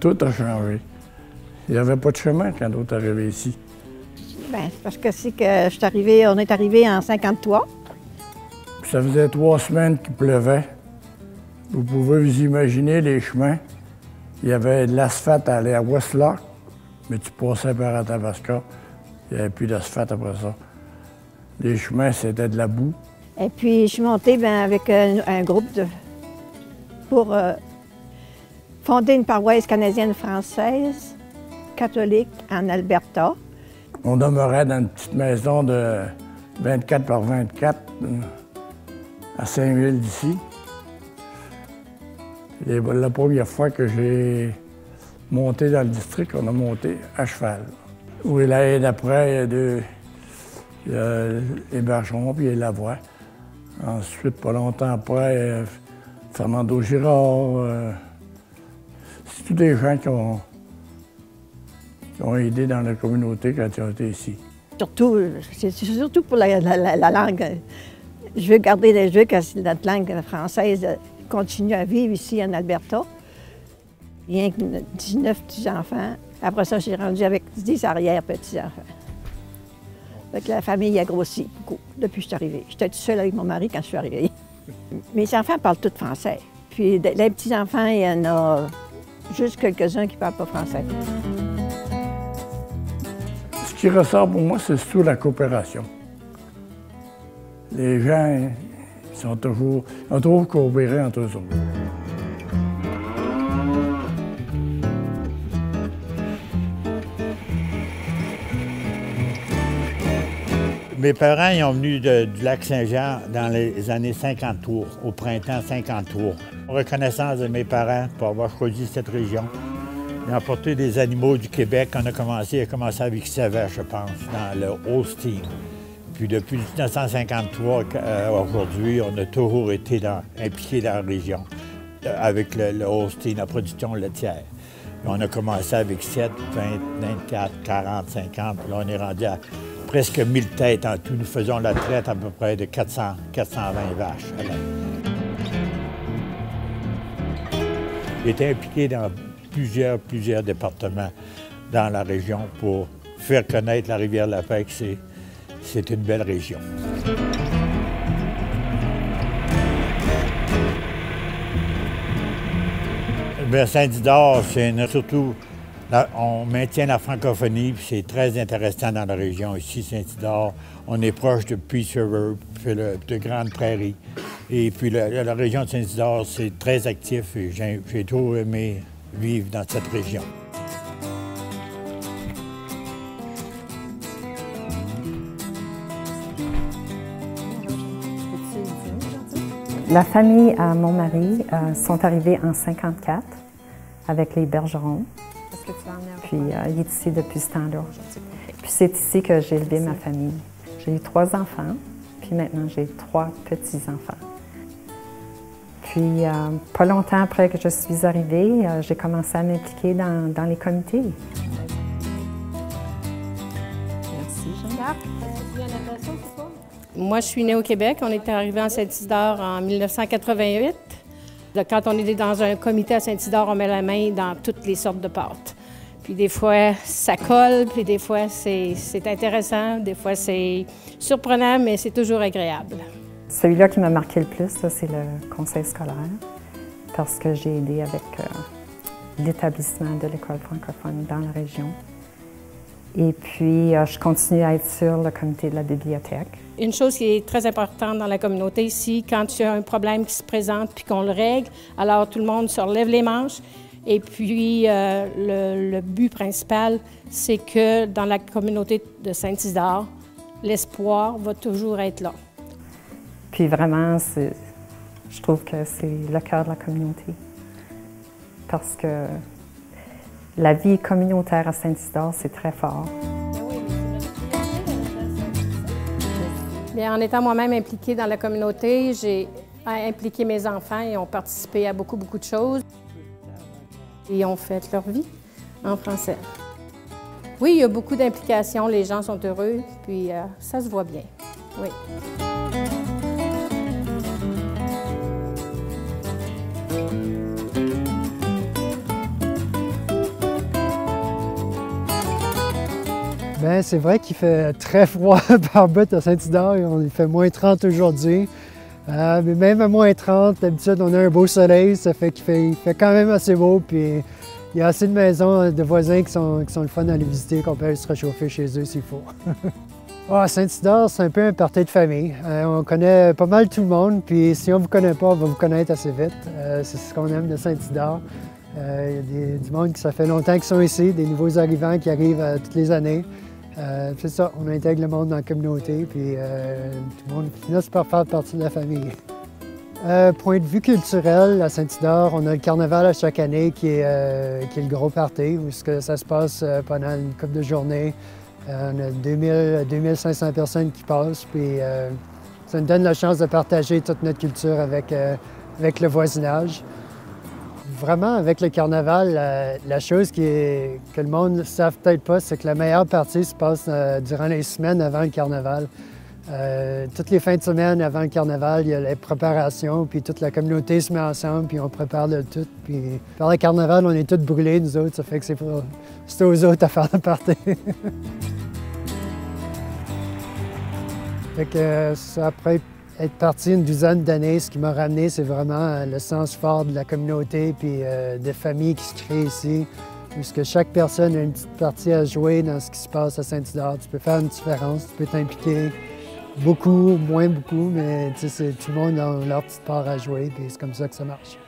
Tout a changé. Il n'y avait pas de chemin quand on est arrivé ici. Bien, c'est parce que c'est que on est arrivé en 53. Ça faisait 3 semaines qu'il pleuvait. Vous pouvez vous imaginer les chemins. Il y avait de l'asphalte à aller à Westlock, mais tu passais par Athabasca. Il n'y avait plus d'asphalte après ça. Les chemins, c'était de la boue. Et puis, je suis montée avec un groupe pour fonder une paroisse canadienne-française catholique en Alberta. On demeurait dans une petite maison de 24 par 24 à Saint-Ville d'ici. La première fois que j'ai monté dans le district, on a monté à cheval. Oui, l'année d'après, il y a les Bergeron puis les Lavoie. Ensuite, pas longtemps après, Fernando Girard. C'est tous des gens qui ont aidé dans la communauté quand ils ont été ici. C'est surtout pour la langue. Je veux que notre langue française continue à vivre ici en Alberta. Rien que 19 petits-enfants. Après ça, j'ai rendu avec 10 arrière-petits-enfants. La famille a grossi beaucoup depuis que je suis arrivée. J'étais toute seule avec mon mari quand je suis arrivée. Mes enfants parlent tous français. Puis les petits-enfants, il y en a juste quelques-uns qui ne parlent pas français. Ce qui ressort pour moi, c'est surtout la coopération. Les gens ont toujours coopéré entre eux autres. Mes parents ils ont venu du lac Saint-Jean dans les années 50 tours, au printemps 50 tours. Reconnaissance de mes parents pour avoir choisi cette région. Ils ont apporté des animaux du Québec. On a commencé avec Savage, je pense, dans le Holstein. Puis depuis 1953 aujourd'hui, on a toujours été impliqués dans la région avec le Holstein, la production laitière. On a commencé avec 7, 20, 24, 40, 50, puis là on est rendu à presque 1000 têtes en tout. Nous faisons la traite à peu près de 420 vaches à l'année. J'ai été impliqué dans plusieurs départements dans la région pour faire connaître la rivière La Paix, que c'est une belle région. Bien, Saint-Isidore, c'est surtout, on maintient la francophonie, puis c'est très intéressant dans la région. Ici, Saint-Isidore, on est proche de Peace River, puis de Grandes Prairies. Et puis la région de Saint-Isidore, c'est très actif et j'ai toujours aimé vivre dans cette région. La famille à mon mari sont arrivés en 54 avec les Bergeron. Puis il est ici depuis ce temps-là. Puis c'est ici que j'ai élevé ma famille. J'ai eu 3 enfants, puis maintenant j'ai 3 petits-enfants. Puis pas longtemps après que je suis arrivée, j'ai commencé à m'impliquer dans les comités. Merci, Jean-Marc. Moi, je suis née au Québec. On est arrivé à Saint-Isidore en 1988. Quand on est dans un comité à Saint-Isidore, on met la main dans toutes les sortes de pâtes. Puis des fois, ça colle, puis des fois, c'est intéressant, des fois, c'est surprenant, mais c'est toujours agréable. Celui-là qui m'a marqué le plus, c'est le conseil scolaire, parce que j'ai aidé avec l'établissement de l'école francophone dans la région. Et puis, je continue à être sur le comité de la bibliothèque. Une chose qui est très importante dans la communauté ici, quand il y a un problème qui se présente puis qu'on le règle, alors tout le monde se relève les manches. Et puis, le but principal, c'est que dans la communauté de Saint-Isidore, l'espoir va toujours être là. Puis vraiment, je trouve que c'est le cœur de la communauté. Parce que la vie communautaire à Saint-Isidore, c'est très fort. Bien, en étant moi-même impliquée dans la communauté, j'ai impliqué mes enfants. Ils ont participé à beaucoup de choses. Ils ont fait leur vie en français. Oui, il y a beaucoup d'implications. Les gens sont heureux, puis ça se voit bien. Oui. Bien, c'est vrai qu'il fait très froid par bout à Saint-Isidore. Il fait moins 30 aujourd'hui. Mais même à moins 30, d'habitude, on a un beau soleil. Ça fait qu'il fait quand même assez beau. Puis il y a assez de maisons, de voisins qui sont le fun à aller visiter, qu'on peut aller se réchauffer chez eux s'il faut. Saint-Isidore, c'est un peu un party de famille. On connaît pas mal tout le monde. Puis si on ne vous connaît pas, on va vous connaître assez vite. C'est ce qu'on aime de Saint-Isidore. Il y a du monde qui ça fait longtemps qu'ils sont ici, des nouveaux arrivants qui arrivent toutes les années. C'est ça, on intègre le monde dans la communauté, puis tout le monde finit par faire partie de la famille. Point de vue culturel, à Saint-Isidore, on a le carnaval à chaque année qui est le gros party, où ça se passe pendant une couple de journées. On a 2500 personnes qui passent, puis ça nous donne la chance de partager toute notre culture avec le voisinage. Vraiment, avec le carnaval, la chose que le monde ne savent peut-être pas, c'est que la meilleure partie se passe durant les semaines avant le carnaval. Toutes les fins de semaine avant le carnaval, il y a les préparations, puis toute la communauté se met ensemble, puis on prépare le tout. Puis par le carnaval, on est tous brûlés, nous autres, ça fait que c'est aux autres à faire le party. Fait que ça, après être parti une douzaine d'années, ce qui m'a ramené, c'est vraiment le sens fort de la communauté puis des familles qui se créent ici, puisque chaque personne a une petite partie à jouer dans ce qui se passe à Saint-Isidore. Tu peux faire une différence, tu peux t'impliquer beaucoup, moins beaucoup, mais tout le monde a leur petite part à jouer, puis c'est comme ça que ça marche.